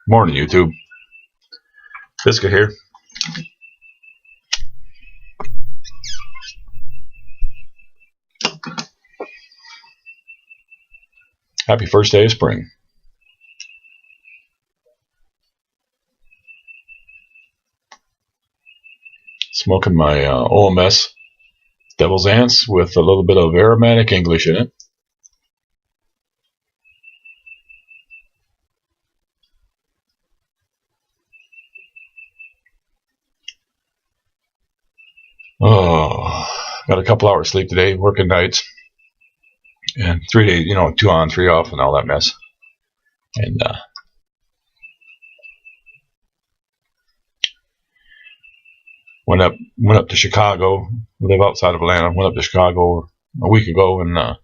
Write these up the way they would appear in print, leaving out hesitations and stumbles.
Morning, YouTube. Biscuit here. Happy first day of spring. Smoking my OMS Devil's Ants with a little bit of aromatic English in it. Oh, got a couple hours sleep today, working nights. And 3 days, 2 on, 3 off and all that mess. And went up to Chicago, live outside of Atlanta, went up to Chicago a week ago and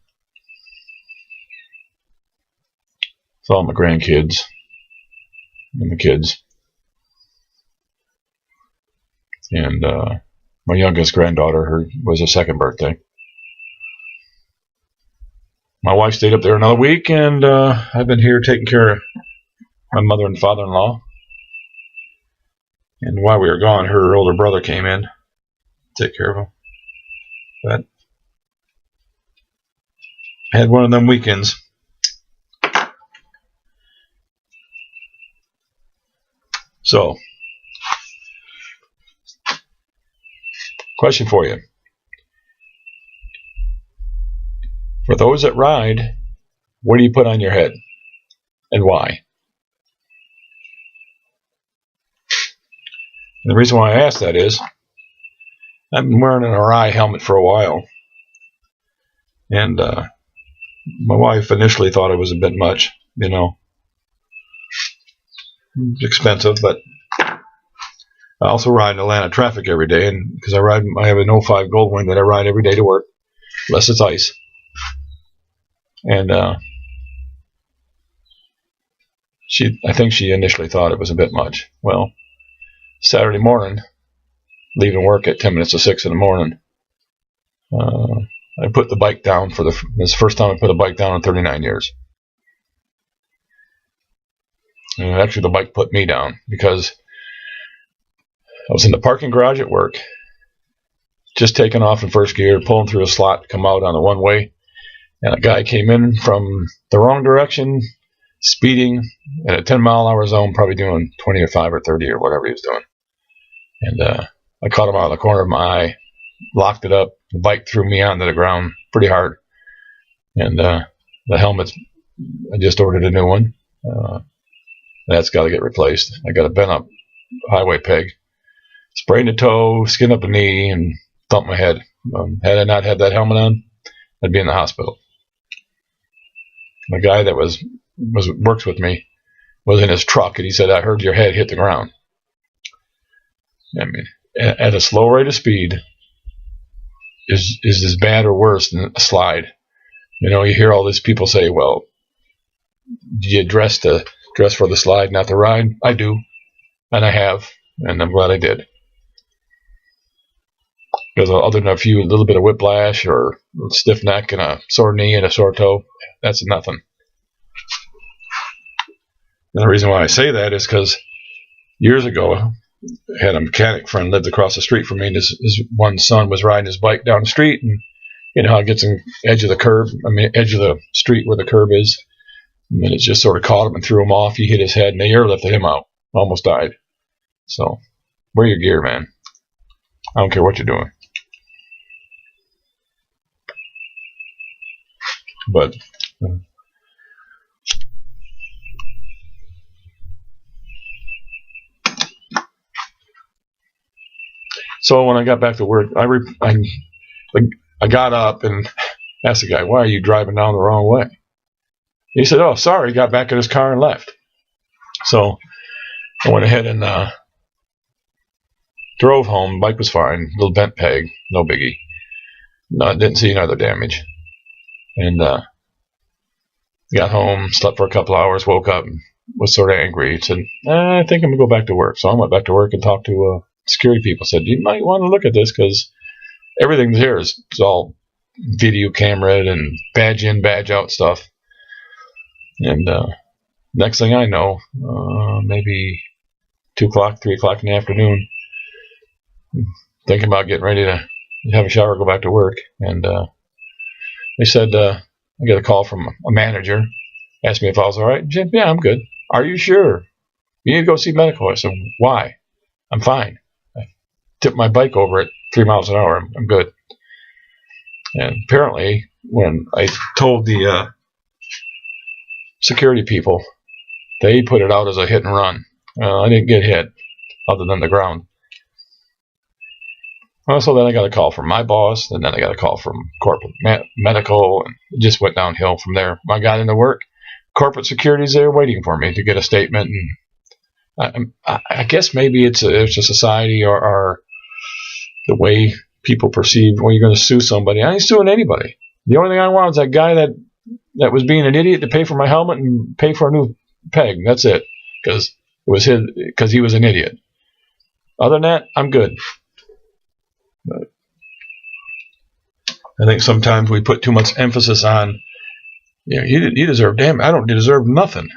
saw my grandkids and the kids. And my youngest granddaughter, was her second birthday. My wife stayed up there another week, and I've been here taking care of my mother and father-in-law. And while we were gone, her older brother came in to take care of him. But I had one of them weekends. So, question for you. For those that ride, what do you put on your head and why? And the reason why I ask that is I've been wearing an RI helmet for a while, and my wife initially thought it was a bit much, expensive, but I also ride in Atlanta traffic every day, and because I have an 05 Goldwing that I ride every day to work, unless it's ice. And I think she initially thought it was a bit much. Well, Saturday morning, leaving work at 10 minutes to 6 in the morning, I put the bike down this is the first time I put a bike down in 39 years. And actually the bike put me down because I was in the parking garage at work, just taking off in first gear, pulling through a slot to come out on the one-way. And a guy came in from the wrong direction, speeding in a 10-mile-an-hour zone, probably doing 25 or 30 or whatever he was doing. And I caught him out of the corner of my eye, locked it up. The bike threw me onto the ground pretty hard. And the helmet, I just ordered a new one. That's got to get replaced. I got a bent-up highway peg. Sprained a toe, skinned up a knee, and thumped my head. Had I not had that helmet on, I'd be in the hospital. The guy that works with me was in his truck, and he said, "I heard your head hit the ground." I mean, at a slow rate of speed is as bad or worse than a slide. You hear all these people say, "Well, do you dress for the slide, not the ride?" I do, and I have, and I'm glad I did. Because other than a little bit of whiplash or stiff neck and a sore knee and a sore toe, that's nothing. And the reason why I say that is because years ago, I had a mechanic friend lived across the street from me, and his one son was riding his bike down the street, and how it gets on the edge of the street where the curb is, and then it just sort of caught him and threw him off. He hit his head, and they airlifted him out. Almost died. So, wear your gear, man. I don't care what you're doing. But so when I got back to work, I got up and asked the guy, "Why are you driving down the wrong way?" He said, "Oh, sorry." He got back in his car and left. So I went ahead and drove home. Bike was fine. Little bent peg, no biggie. No, I didn't see any other damage. And got home, slept for a couple hours, woke up, and was sort of angry. Said, "I think I'm going to go back to work." So I went back to work and talked to security people. Said, "You might want to look at this because everything here is all video camera and badge in, badge out stuff." And Next thing I know, maybe 2 o'clock, 3 o'clock in the afternoon, thinking about getting ready to have a shower, go back to work, and they said, I got a call from a manager, asked me if I was all right. I said, yeah, I'm good. Are you sure? You need to go see medical. I said, why? I'm fine. I tipped my bike over at 3 miles an hour. I'm good. And apparently, when I told the security people, they put it out as a hit and run. I didn't get hit, other than the ground. So then I got a call from my boss, and then I got a call from corporate medical, and it just went downhill from there. I got into work. Corporate security's there waiting for me to get a statement, and I guess maybe it's a society or the way people perceive when you're going to sue somebody. I ain't suing anybody. The only thing I want is that guy that was being an idiot to pay for my helmet and pay for a new peg. That's it, because he was an idiot. Other than that, I'm good. But I think sometimes we put too much emphasis on, you deserve, damn, I don't deserve nothing.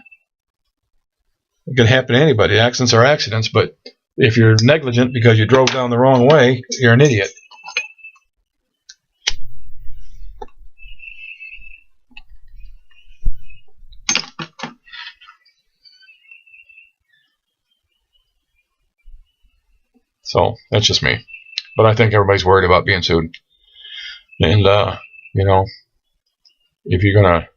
It can happen to anybody. Accidents are accidents, but if you're negligent because you drove down the wrong way, you're an idiot. So that's just me. But I think everybody's worried about being sued. And, if you're going to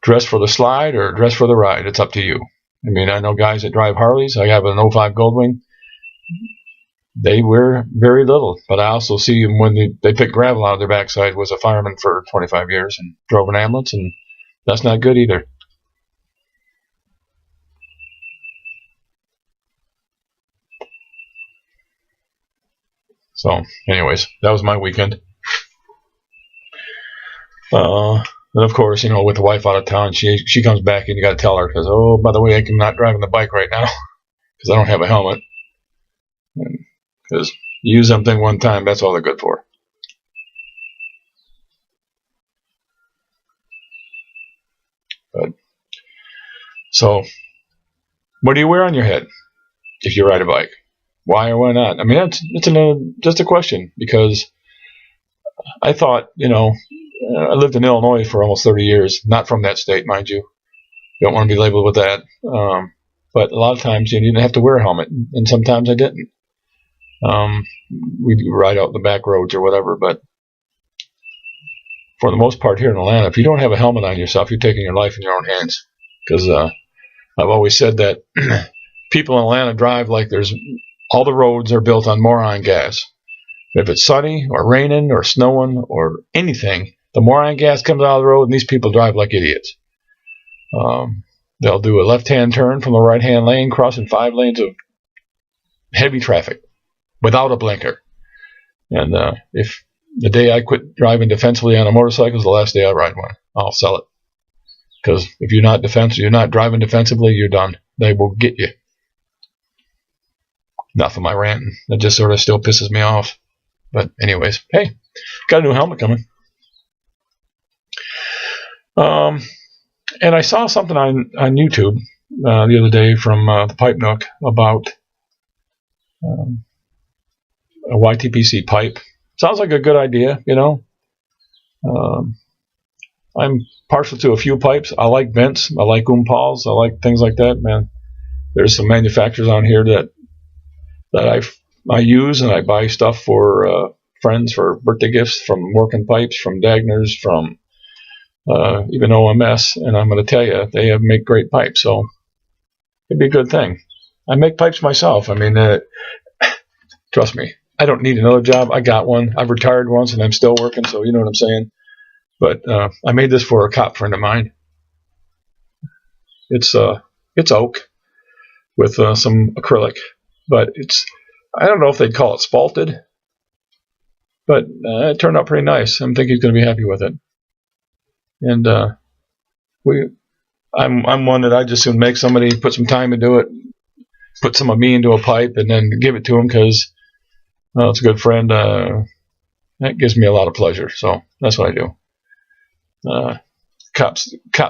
dress for the slide or dress for the ride, it's up to you. I mean, I know guys that drive Harleys. I have an 05 Goldwing. They wear very little. But I also see them when they pick gravel out of their backside. Was a fireman for 25 years and drove an ambulance, and that's not good either. So, anyways, that was my weekend. And of course, with the wife out of town, she comes back and you got to tell her, because, oh, by the way, I'm not driving the bike right now because I don't have a helmet. Because you use something one time, that's all they're good for. But, so, what do you wear on your head if you ride a bike? Why or why not? I mean, it's just a question, because I thought, I lived in Illinois for almost 30 years, not from that state, mind you. Don't want to be labeled with that. But a lot of times you didn't have to wear a helmet, and sometimes I didn't. We'd ride out the back roads or whatever, but for the most part here in Atlanta, if you don't have a helmet on yourself, you're taking your life in your own hands. Because I've always said that people in Atlanta drive like all the roads are built on moron gas. If it's sunny or raining or snowing or anything, the moron gas comes out of the road, and these people drive like idiots. They'll do a left-hand turn from the right-hand lane, crossing 5 lanes of heavy traffic without a blinker. And if the day I quit driving defensively on a motorcycle is the last day I ride one, I'll sell it. Because if you're not driving defensively, you're done. They will get you. Enough of my ranting. That just sort of still pisses me off. But anyways, hey, got a new helmet coming. And I saw something on YouTube the other day from the Pipe Nook about a YTPC pipe. Sounds like a good idea, I'm partial to a few pipes. I like vents. I like pals. I like things like that, man. There's some manufacturers on here that I use, and I buy stuff for friends for birthday gifts, from Working Pipes, from Dagners, from even OMS, and I'm going to tell you, they make great pipes, so it'd be a good thing. I make pipes myself. I mean, trust me, I don't need another job. I got one. I've retired once, and I'm still working, so you know what I'm saying. But I made this for a cop friend of mine. It's oak with some acrylic, but I don't know if they'd call it spalted, but it turned out pretty nice. I think he's going to be happy with it. And I'm one that I just soon make somebody put some time into it, put some of me into a pipe, and then give it to him because it's a good friend. That gives me a lot of pleasure, so that's what I do. Cops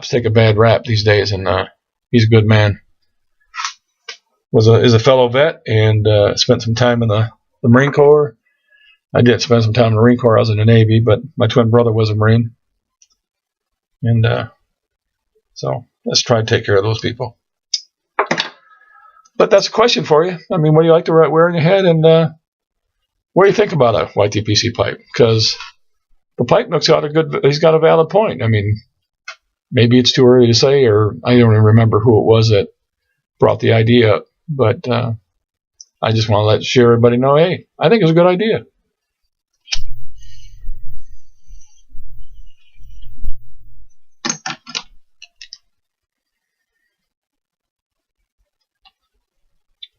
take a bad rap these days, and he's a good man. Is a fellow vet, and spent some time in the Marine Corps. I did spend some time in the Marine Corps. I was in the Navy, but my twin brother was a Marine. And so let's try to take care of those people. But that's a question for you. I mean, what do you like to wear on your head? And what do you think about a YTPC pipe? Because the Pipe Nook's he's got a valid point. I mean, maybe it's too early to say, or I don't even remember who it was that brought the idea up. But I just want to share everybody know, hey, I think it's a good idea.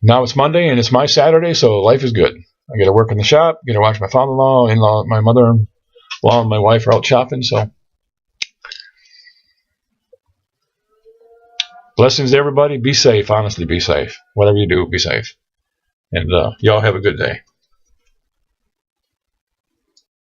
Now it's Monday, and it's my Saturday, so life is good. I get to work in the shop, get to watch my father-in-law, in-law, my mother-in-law, and my wife are out shopping. So, blessings to everybody. Be safe. Honestly, be safe. Whatever you do, be safe. And y'all have a good day.